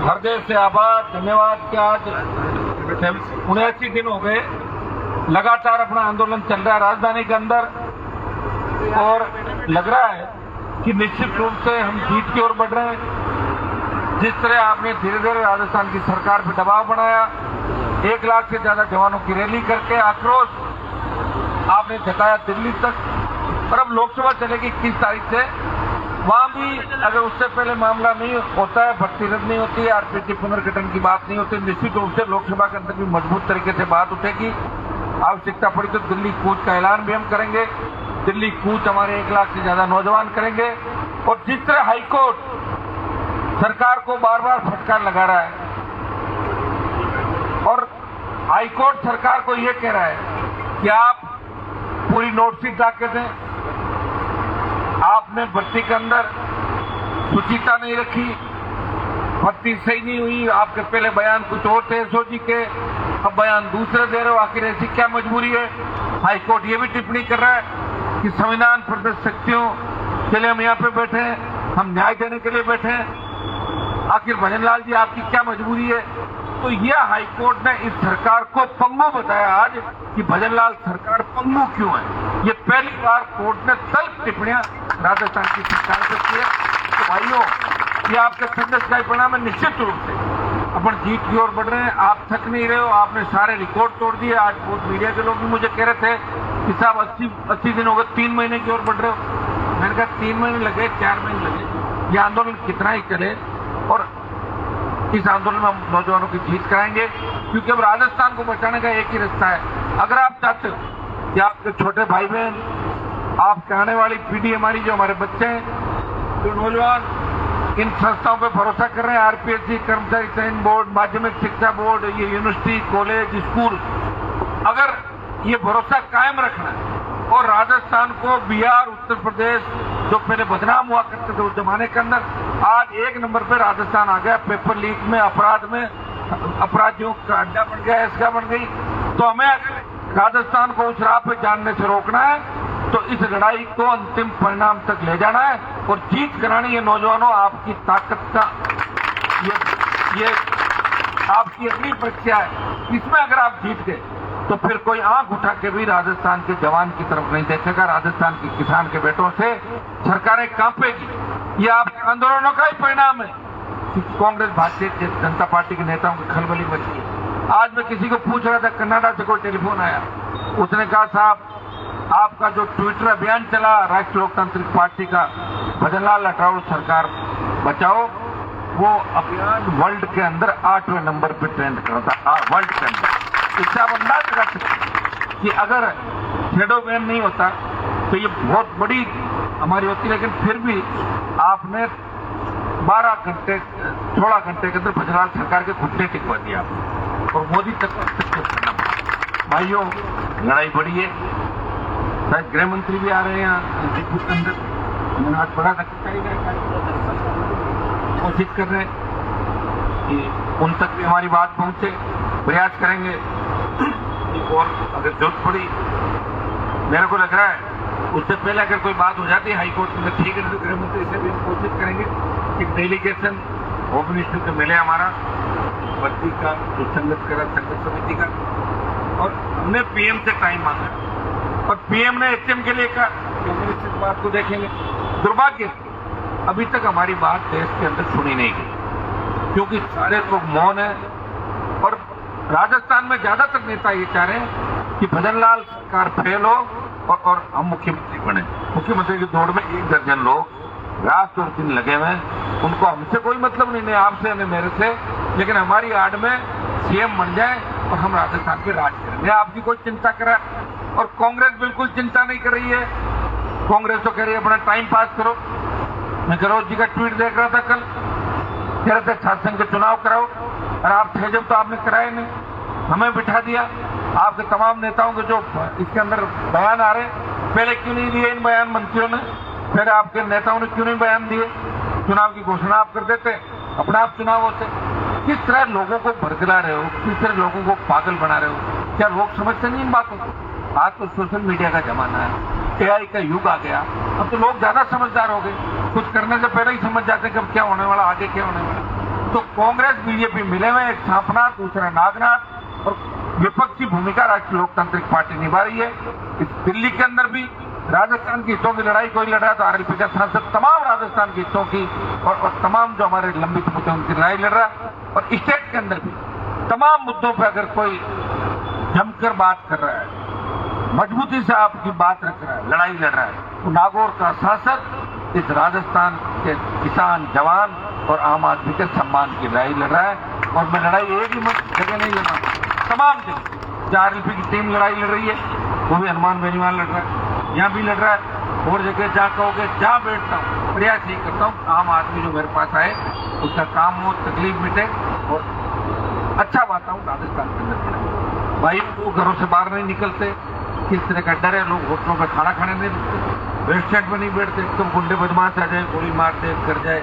हृदय से आभार, धन्यवाद कि आज 79 दिन हो गए लगातार अपना आंदोलन चल रहा है राजधानी के अंदर, और लग रहा है कि निश्चित रूप से हम जीत की ओर बढ़ रहे हैं। जिस तरह आपने धीरे धीरे राजस्थान की सरकार पर दबाव बनाया, 1 लाख से ज्यादा जवानों की रैली करके आक्रोश आपने जताया दिल्ली तक, और अब लोकसभा चलेगी 21 तारीख से। वहां भी अगर उससे पहले मामला नहीं होता है, भर्ती रद्द नहीं होती है, आरपीटी पुनर्गठन की बात नहीं होती, निश्चित रूप से लोकसभा के अंदर भी मजबूत तरीके से बात उठेगी। आवश्यकता पड़ी तो दिल्ली कूच का ऐलान भी हम करेंगे। दिल्ली कूच हमारे 1 लाख से ज्यादा नौजवान करेंगे। और जिस तरह हाईकोर्ट सरकार को बार बार फटकार लगा रहा है, और हाईकोर्ट सरकार को यह कह रहा है कि आप पूरी नोटशीट ला के दें, आपने भर्ती के अंदर सुचिता नहीं रखी, भर्ती सही नहीं हुई, आपके पहले बयान कुछ और थे एसओजी के, अब बयान दूसरे दे रहे हो, आखिर ऐसी क्या मजबूरी है। हाईकोर्ट ये भी टिप्पणी कर रहा है कि संविधान प्रदत्त शक्तियों के लिए हम यहाँ पे बैठे हैं, हम न्याय देने के लिए बैठे हैं। आखिर भजनलाल जी आपकी क्या मजबूरी है। तो यह हाईकोर्ट ने इस सरकार को पंगु बताया आज कि भजनलाल सरकार पंगु क्यों है। ये पहली बार कोर्ट ने तल्ख टिप्पणियां राजस्थान की सरकार से की है। तो भाइयों, ये आपके संघर्ष का परिणाम है। निश्चित रूप से अपन जीत की ओर बढ़ रहे हैं। आप थक नहीं रहे हो, आपने सारे रिकॉर्ड तोड़ दिए। आज बहुत मीडिया के लोग भी मुझे कह रहे थे कि साहब 80 दिन हो गए, 3 महीने की ओर बढ़ रहे हो। मैंने कहा 3 महीने लगे, 4 महीने लगे, ये आंदोलन कितना ही चले, और इस आंदोलन में हम नौजवानों की जीत कराएंगे, क्योंकि अब राजस्थान को बचाने का एक ही रास्ता है। अगर आप चाहते हो कि आपके छोटे भाई बहन, आपके आने वाली पीढ़ी, हमारी जो हमारे बच्चे हैं, जो नौजवान इन संस्थाओं पर भरोसा कर रहे हैं, आरपीएससी, कर्मचारी चयन बोर्ड, माध्यमिक शिक्षा बोर्ड, ये यूनिवर्सिटी, कॉलेज, स्कूल, अगर ये भरोसा कायम रखना है और राजस्थान को बिहार, उत्तर प्रदेश जो पहले बदनाम हुआ करते थे उस जमाने के अंदर, आज 1 नंबर पे राजस्थान आ गया। पेपर लीक में, अपराध में, अपराधियों का अड्डा बन गया, ऐसा बन गई। तो हमें अगर राजस्थान को उस राह पे जानने से रोकना है तो इस लड़ाई को अंतिम परिणाम तक ले जाना है और जीत करानी है। नौजवानों, आपकी ताकत का ये आपकी अगली परीक्षा है। इसमें अगर आप जीत गए तो फिर कोई आंख उठा के भी राजस्थान के जवान की तरफ नहीं देखेगा। राजस्थान के किसान के बेटों से सरकारें कांपेगी। ये आपके आंदोलनों का ही परिणाम है कि कांग्रेस, भारतीय जनता पार्टी के नेताओं की खलबली मची है। आज मैं किसी को पूछ रहा था, कनाडा से कोई टेलीफोन आया, उसने कहा साहब आपका जो ट्विटर अभियान चला राष्ट्रीय लोकतांत्रिक पार्टी का, भजनलाल हटाओ सरकार बचाओ, वो अभियान वर्ल्ड के अंदर 8वें नंबर पे ट्रेंड कर रहा था, वर्ल्ड के अंदर। इससे आप अंदाज लगा सकते कि अगर शेडो बैन नहीं होता तो ये बहुत बड़ी हमारी होती, लेकिन फिर भी आपने 12 घंटे 16 घंटे के अंदर भजनलाल सरकार के घुटने टिकवा दिया आपने, और मोदी तक करना पड़ा। भाइयों, लड़ाई बड़ी है। शायद गृह मंत्री भी आ रहे हैं यहाँ जयपुर के अंदर, मैंने आज पढ़ा था कोशिश कर रहे हैं कि उन तक भी हमारी बात पहुंचे, प्रयास करेंगे। और अगर जरूरत पड़ी, मेरे को लग रहा है उससे पहले अगर कोई बात हो जाती है हाईकोर्ट में, ठीक है, तो गृह मंत्री से भी हम कोशिश करेंगे कि डेलीगेशन होम मिनिस्टर को मिले हमारा, भर्ती का जो संघर्ष समिति का, और हमने पीएम से टाइम मांगा और पीएम ने एचएम के लिए कहा कि मिनिस्टर बात को देखेंगे। दुर्भाग्य अभी तक हमारी बात देश के अंदर सुनी नहीं गई, क्योंकि सारे लोग मौन है। और राजस्थान में ज्यादातर नेता ये चाह रहे हैं कि भजनलाल सरकार फेल हो और हम मुख्यमंत्री बने। मुख्यमंत्री की दौड़ में 1 दर्जन लोग रात और दिन लगे हुए हैं। उनको हमसे कोई मतलब नहीं, आपसे न मेरे से, लेकिन हमारी आड़ में सीएम बन जाए और हम राजस्थान पे राज करें। आपकी कोई चिंता करा, और कांग्रेस बिल्कुल चिंता नहीं कर रही है। कांग्रेस तो कह रही है अपना टाइम पास करो। मैं गहलोत जी का ट्वीट देख रहा था कल, कह रहे थे छात्र संघ के चुनाव कराओ, और आप थे जब तो आपने कराए नहीं, हमें बिठा दिया। आपके तमाम नेताओं के जो इसके अंदर बयान आ रहे, पहले क्यों नहीं दिए इन बयान मंत्रियों ने, फिर आपके नेताओं ने क्यों नहीं बयान दिए। चुनाव की घोषणा आप कर देते, अपना आप चुनाव होते। किस तरह लोगों को भड़कला रहे हो, किस तरह लोगों को पागल बना रहे हो। क्या लोग समझते नहीं इन बातों को। आज तो सोशल मीडिया का जमाना है, एआई का युग आ गया, अब तो लोग ज्यादा समझदार हो गए। कुछ करने से पहले ही समझ जाते हैं कि अब क्या होने वाला, आगे क्या होने वाला। तो कांग्रेस बीजेपी मिले हुए, एक सांपनाथ दूसरा नागनाथ, और विपक्षी भूमिका राष्ट्रीय लोकतांत्रिक पार्टी निभा रही है। इस दिल्ली के अंदर भी राजस्थान की हितों की लड़ाई कोई लड़ रहा है तो आरएलपी का सांसद तमाम राजस्थान की हितों की और तमाम जो हमारे लंबित मुद्दे उनकी लड़ाई लड़ रहा है। और स्टेट के अंदर भी तमाम मुद्दों पर अगर कोई जमकर बात कर रहा है, मजबूती से आपकी बात रख रहा है, लड़ाई लड़ रहा है, तो नागौर का सांसद इस राजस्थान के किसान, जवान और आम आदमी के सम्मान की लड़ाई लड़ रहा है। और मैं लड़ाई एक ही जगह नहीं लड़ रहा, तमाम जगह आरएलपी की टीम लड़ाई लड़ रही है, वो भी हनुमान बेनीवाल लड़ रहा है, यहाँ भी लड़ रहा है, और जगह जहाँ कहोगे जहाँ बैठता हूँ प्रयास यही करता हूँ आम आदमी जो मेरे पास आए उसका काम हो, तकलीफ मिटे और अच्छा वातावरण राजस्थान के अंदर पड़े। भाई वो घरों से बाहर नहीं निकलते, किस तरह का डर है, लोग होटलों पर खाना खाने नहीं रुकते, रेस्टोरेंट में नहीं बैठते, एकदम गुंडे बदमाश आ जाए, गोली मार दे, कर जाए,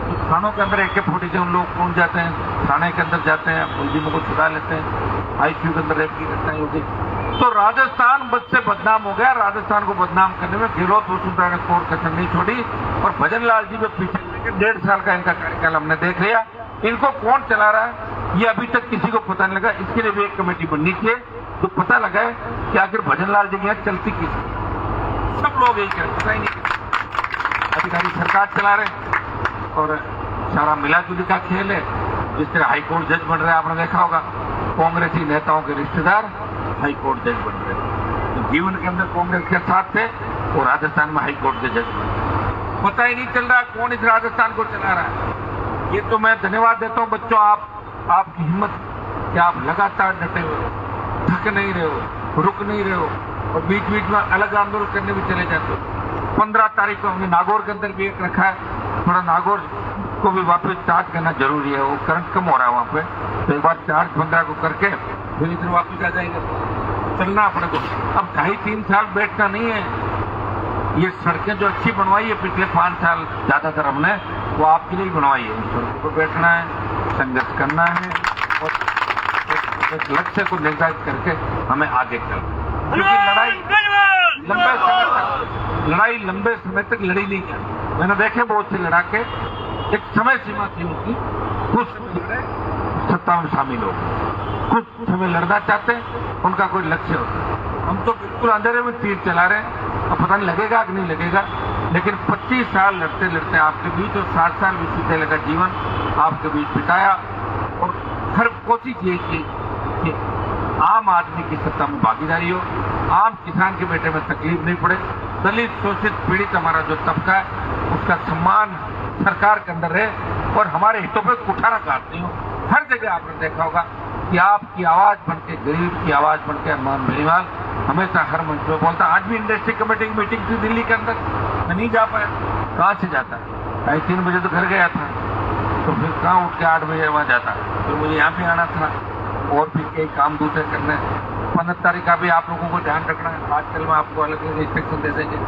तो थानों के अंदर AK-47 लोग पहुंच जाते हैं, थाने के अंदर जाते हैं, मुलजिमों को छुड़ा लेते हैं, ICU के अंदर रेप की घटनाएं होगी। तो राजस्थान बद से बदनाम हो गया। राजस्थान को बदनाम करने में गहलोत वसुंधरा ने कोर कसर नहीं छोड़ी और भजन लाल जी में पीछे लेके 1.5 साल का इनका कार्यकाल हमने देख लिया। इनको कौन चला रहा है ये अभी तक किसी को पता नहीं लगा। इसके लिए भी एक कमेटी बननी चाहिए तो पता लगा है कि आखिर भजन लाल जी की यहाँ चलती किस, सब लोग यही कहते पता ही नहीं। अधिकारी सरकार चला रहे और सारा मिला जुली का खेल है। जिस तरह हाईकोर्ट जज बन रहे हैं, आपने देखा होगा, कांग्रेसी नेताओं के रिश्तेदार हाईकोर्ट जज बन रहे हैं। तो जीवन के अंदर कांग्रेस के साथ थे और राजस्थान में हाईकोर्ट के जज बन रहे। पता ही नहीं चल रहा कौन इस राजस्थान को चला रहा है। ये तो मैं धन्यवाद देता हूँ बच्चों, आपकी हिम्मत कि आप लगातार डटे हुए, थक नहीं रहे हो, रुक नहीं रहे हो और बीच बीच में अलग आंदोलन करने भी चले जाते हो। 15 तारीख को हमने नागौर के अंदर भी एक रखा है, थोड़ा नागौर को भी वापस चार्ज करना जरूरी है, वो करंट कम हो रहा है वहाँ पे, तो एक बार चार्ज 15 को करके फिर इधर वापस आ जाएंगे। चलना अपने को, अब 2.5-3 साल बैठना नहीं है। ये सड़कें जो अच्छी बनवाई है पिछले 5 साल ज्यादातर हमने, वो आपके लिए बनवाई है। सड़कों पर बैठना है, संघर्ष करना है और एक लक्ष्य को निर्धारित करके हमें आगे चलना, क्योंकि लड़ाई लंबे समय तक लड़ी नहीं जाती। मैंने देखे बहुत से लड़ाके, एक समय सीमा थी उनकी, कुछ लड़े सत्ता में शामिल हो, कुछ समय लड़ना चाहते हैं, उनका कोई लक्ष्य होता। हम तो बिल्कुल अंधेरे में तीर चला रहे हैं, अब पता नहीं लगेगा कि नहीं लगेगा, लेकिन 25 साल लड़ते लड़ते आपके बीच और 60 साल विश्वविद्यालय का जीवन आपके बीच बिताया और हर कोशिश यही की कि आम आदमी की सत्ता में भागीदारी हो, आम किसान के बेटे में तकलीफ नहीं पड़े, दलित शोषित पीड़ित हमारा जो तबका है उसका सम्मान सरकार के अंदर रहे और हमारे हितों पर कुठारा काट नहीं हो। हर जगह आपने देखा होगा कि आपकी आवाज बनके, गरीब की आवाज बनके हनुमान बेनीवाल हमेशा हर मंच में बोलता। आज भी इंडस्ट्री कमेटी की मीटिंग थी दिल्ली के अंदर, मैं नहीं जा पाया। कहाँ से जाता, 3:30 बजे तो घर गया था, तो फिर कहाँ उठ के 8 बजे वहाँ जाता, फिर मुझे यहाँ पे आना था और भी कई काम दूसरे करने। 15 तारीख का भी आप लोगों को ध्यान रखना है। आजकल में आपको अलग अलग इंस्ट्रक्शन दे देंगे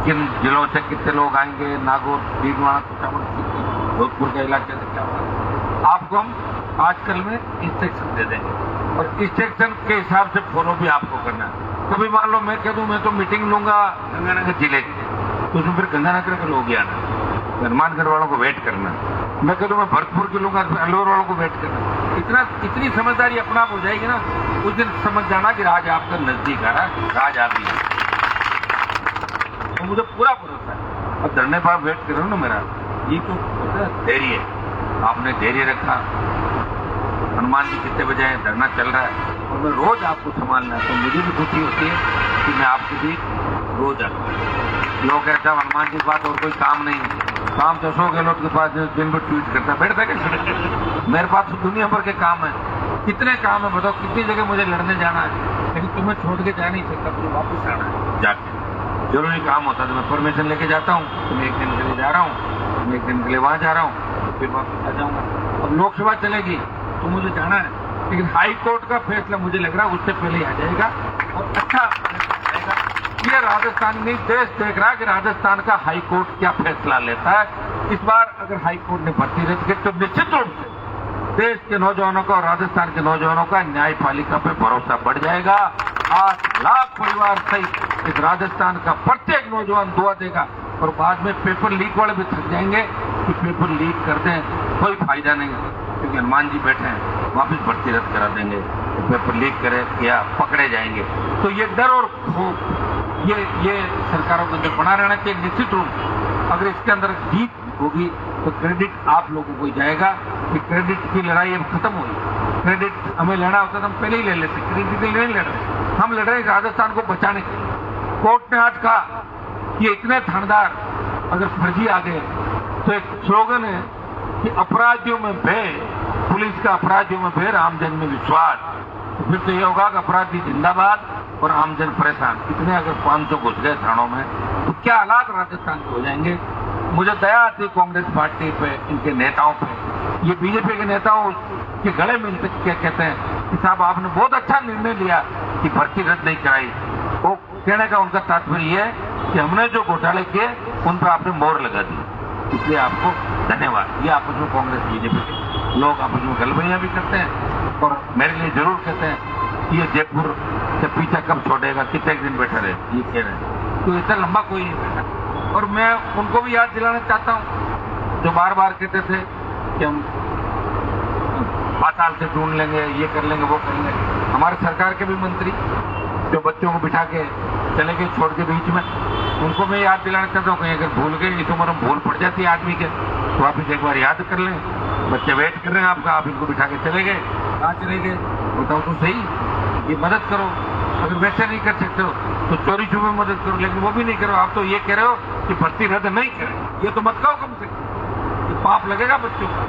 किन जिलों से कितने लोग आएंगे, नागौर, भीलवाड़ा, कुचामन, जोधपुर के इलाके से क्या होगा, आपको हम आजकल में इंस्ट्रक्शन दे देंगे और इंस्ट्रक्शन के हिसाब से फॉलो भी आपको करना है। कभी मान लो मैं कह दूं मैं तो मीटिंग लूंगा गंगानगर जिले की, तो उसमें फिर गंगानगर के लोग ही आना, हनुमानगढ़ वालों को वेट करना। मैं कह दूं मैं भरतपुर के लूंगा, अलवर वालों को वेट करना। इतनी समझदारी अपना आप हो जाएगी ना, उस दिन समझ जाना कि राज आपका नजदीक आ रहा है, राज आप ही है। तो मुझे पूरा भरोसा है। अब धरने पर वेट कर रहे हो ना मेरा, ये तो धैर्य है, आपने धैर्य रखा। हनुमान जी कितने बजे हैं, धरना चल रहा है और मैं रोज आपको संभालना है, तो मुझे भी खुशी होती है कि मैं आपके बीच रोज आता हूँ। लोग कहते हैं हनुमान जी के पास और कोई काम नहीं है, काम तो अशोक गहलोत के पास दिन भर ट्वीट करता बैठता है। मेरे पास तो दुनिया भर के काम है, कितने काम है बताओ, कितनी जगह मुझे लड़ने जाना है, लेकिन तुम्हें छोड़ के जा नहीं सकता, मुझे वापस आना है। जाके जरूरी काम होता है तो मैं परमिशन लेके जाता हूँ, तो मैं 1 दिन के लिए जा रहा हूँ, मैं 1 दिन के लिए वहाँ जा रहा हूँ, फिर वापस आ जाऊँगा। और लोकसभा चलेगी तो मुझे जाना है, लेकिन हाई कोर्ट का फैसला मुझे लग रहा है उससे पहले ही आ जाएगा और अच्छा फैसला आएगा। ये राजस्थान नहीं, देश देख रहा है कि राजस्थान का हाई कोर्ट क्या फैसला लेता है। इस बार अगर हाई कोर्ट ने भर्ती रद्द की तो निश्चित रूप से देश के नौजवानों का और राजस्थान के नौजवानों का न्यायपालिका पे भरोसा बढ़ जाएगा। 8 लाख परिवार सहित इस राजस्थान का प्रत्येक नौजवान दुआ देगा और बाद में पेपर लीक वाले भी थक जाएंगे कि पेपर लीक कर दें, कोई फायदा नहीं, क्योंकि हनुमान जी बैठे हैं, वापस भर्ती रद्द करा देंगे। तो पेपर लीक करे या पकड़े जाएंगे। तो ये डर और खौफ ये सरकारों के अंदर बना रहना चाहिए। निश्चित रूप से अगर इसके अंदर जीत होगी तो क्रेडिट आप लोगों को जाएगा कि क्रेडिट की लड़ाई अब खत्म हुई। क्रेडिट हमें लेना होता तो हम पहले ही ले लेते, क्रेडिट नहीं लड़ रहे, हम लड़ रहे हैं राजस्थान को बचाने के लिए। कोर्ट ने आज कहा कि इतने थानेदार अगर फर्जी आ गए तो एक स्लोगन है कि अपराधियों में भय, पुलिस का अपराधियों में भय, आमजन में विश्वास। तो फिर तो ये होगा कि अपराधी जिंदाबाद और आमजन परेशान। इतने अगर 500 घुस गए थानों में तो क्या हालात राजस्थान के हो जाएंगे। मुझे दया आती है कांग्रेस पार्टी पे, इनके नेताओं पे। ये बीजेपी के नेताओं के गले मिलते क्या कहते हैं कि साहब आपने बहुत अच्छा निर्णय लिया कि भर्ती रद्द नहीं कराई। वो कहने का उनका तात्पर्य ये है कि हमने जो घोटाले किए उन पर आपने मोहर लगा दी, इसलिए आपको धन्यवाद। ये आपस में कांग्रेस बीजेपी के लोग आपस में गलबैयां भी करते हैं और मेरे लिए जरूर कहते हैं कि ये जयपुर से पीछा कब छोड़ेगा, कितने दिन बैठा रहे, ये कह रहे हैं। तो इतना लंबा कोई नहीं बैठा। और मैं उनको भी याद दिलाना चाहता हूँ जो बार बार कहते थे कि हम पाताल से ढूंढ लेंगे, ये कर लेंगे, वो कर लेंगे। हमारे सरकार के भी मंत्री जो बच्चों को बिठा के चले गए छोड़ के बीच में, उनको मैं याद दिलाना चाहता हूँ कहीं अगर भूल गए, इस उम्र में भूल पड़ जाती है आदमी के, तो आप इसे एक बार याद कर लें। बच्चे वेट कर रहे हैं आपका, आप इनको बिठा के चले गए, कहाँ चले गए बताओ तो सही। ये मदद करो, अगर वैसे नहीं कर सकते हो तो चोरी छुपे मदद करो, लेकिन वो भी नहीं करो। आप तो ये कह रहे हो कि भर्ती रद्द नहीं करें, ये तो मत कहो कम से कम। ये पाप लगेगा बच्चों का,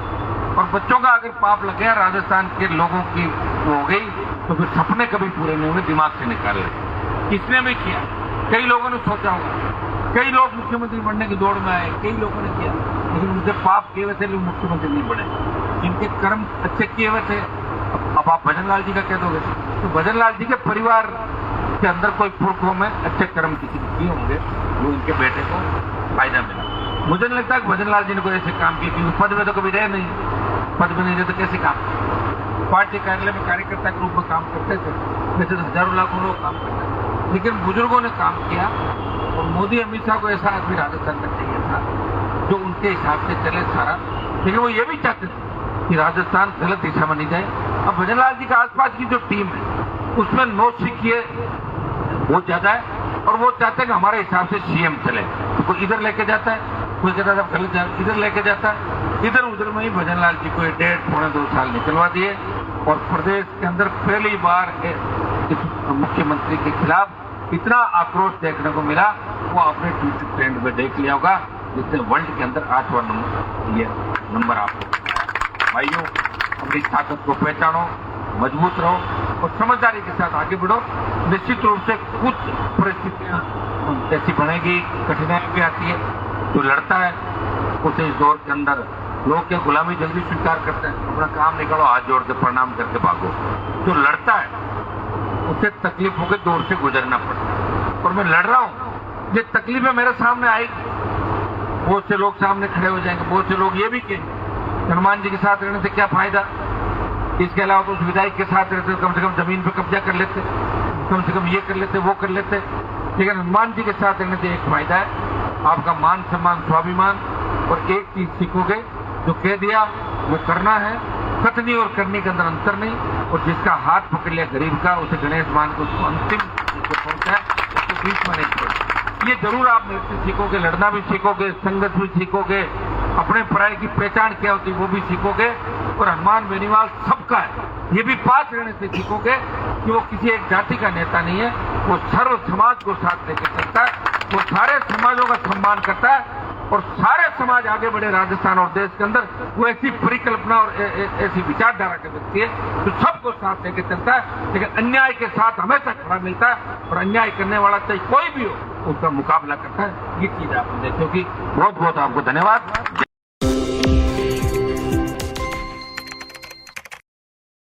और बच्चों का अगर पाप लग गया, राजस्थान के लोगों की वो हो गई, तो फिर सपने कभी पूरे नहीं होंगे, दिमाग से निकाल ले। किसने भी किया, कई लोगों ने सोचा होगा, कई लोग मुख्यमंत्री बनने की दौड़ में आए, कई लोगों ने किया, लेकिन उनसे पाप किए हुए थे, लोग मुख्यमंत्री नहीं बने। जिनके कर्म अच्छे किए हुए थे, अब आप भजन लाल जी का कह दोगे तो भजन लाल जी के परिवार के अंदर कोई पुरखों में अच्छे कर्म किसी ने किए होंगे, वो इनके बेटे को फायदा मिला। मुझे नहीं लगता कि भजन लाल जी ने कोई ऐसे काम किए, क्योंकि पद में तो कभी रहे नहीं, पद में नहीं रहे तो कैसे काम। पार्टी कार्यालय में कार्यकर्ता के रूप में काम करते थे, वैसे तो हजारों लाखों लोग काम करते थे, लेकिन बुजुर्गों ने काम किया। और मोदी अमित शाह को ऐसा आदमी राजस्थान में चाहिए था जो उनके हिसाब से चले सारा, लेकिन वो ये भी चाहते थे कि राजस्थान गलत दिशा में नहीं जाए। अब भजन लाल जी के आसपास की जो टीम है उसमें नौसिखिए बहुत ज्यादा है, और वो चाहते हैं कि हमारे हिसाब से सीएम चले। तो कोई इधर लेके जाता है, कोई कहता है गलत जा, इधर लेके जाता है, इधर उधर में ही भजन लाल जी को 1.5-2 साल निकलवा दिए। और प्रदेश के अंदर पहली बार इस मुख्यमंत्री के खिलाफ इतना आक्रोश देखने को मिला, वो आपने ट्विटर ट्रेंड में देख लिया होगा, जिससे वर्ल्ड के अंदर 8वां नंबर आपको। भाइयों, अपनी ताकत को पहचानो, मजबूत रहो और समझदारी के साथ आगे बढ़ो। निश्चित रूप से कुछ परिस्थितियां ऐसी बनेगी, कठिनाई भी आती है। जो लड़ता है उसे इस दौर के अंदर लोग क्या गुलामी जल्दी स्वीकार करते हैं, अपना काम निकालो, हाथ जोड़ के प्रणाम करके भागो। जो लड़ता है उसे तकलीफों के दौर से गुजरना पड़ता है, और मैं लड़ रहा हूँ, ये तकलीफें मेरे सामने आएगी, बहुत से लोग सामने खड़े हो जाएंगे, बहुत से लोग ये भी कहेंगे हनुमान जी के साथ रहने से क्या फायदा, इसके अलावा तो उस विधायक के साथ रहते कम से कम जमीन पर कब्जा कर लेते, कम से कम ये कर लेते, वो कर लेते। लेकिन हनुमान जी के साथ रहने से एक फायदा है, आपका मान सम्मान स्वाभिमान, और एक चीज सीखोगे, जो कह दिया वो करना है, कथनी और करने के अंदर अंतर नहीं। और जिसका हाथ पकड़ लिया गरीब का, उसे गणेश मान को उसको अंतिम पहुंचा है, उसको बीच में नहीं छोड़ा। ये जरूर आप मेरे से सीखोगे, लड़ना भी सीखोगे, संघर्ष भी सीखोगे, अपने पराये की पहचान क्या होती है वो भी सीखोगे। और हनुमान बेनीवाल सबका है, ये भी पास रहने से सीखोगे कि वो किसी एक जाति का नेता नहीं है, वो सर्व समाज को साथ लेकर चलता है, वो सारे समाजों का सम्मान करता है, और सारे समाज आगे बढ़े राजस्थान और देश के अंदर, वो ऐसी परिकल्पना और ऐसी विचारधारा के व्यक्ति है जो सबको साथ लेकर चलता है, लेकिन अन्याय के साथ हमेशा खड़ा मिलता है, और अन्याय करने वाला चाहे कोई भी हो उसका मुकाबला करता है। ये चीज आप देखो कि बहुत बहुत आपको धन्यवाद।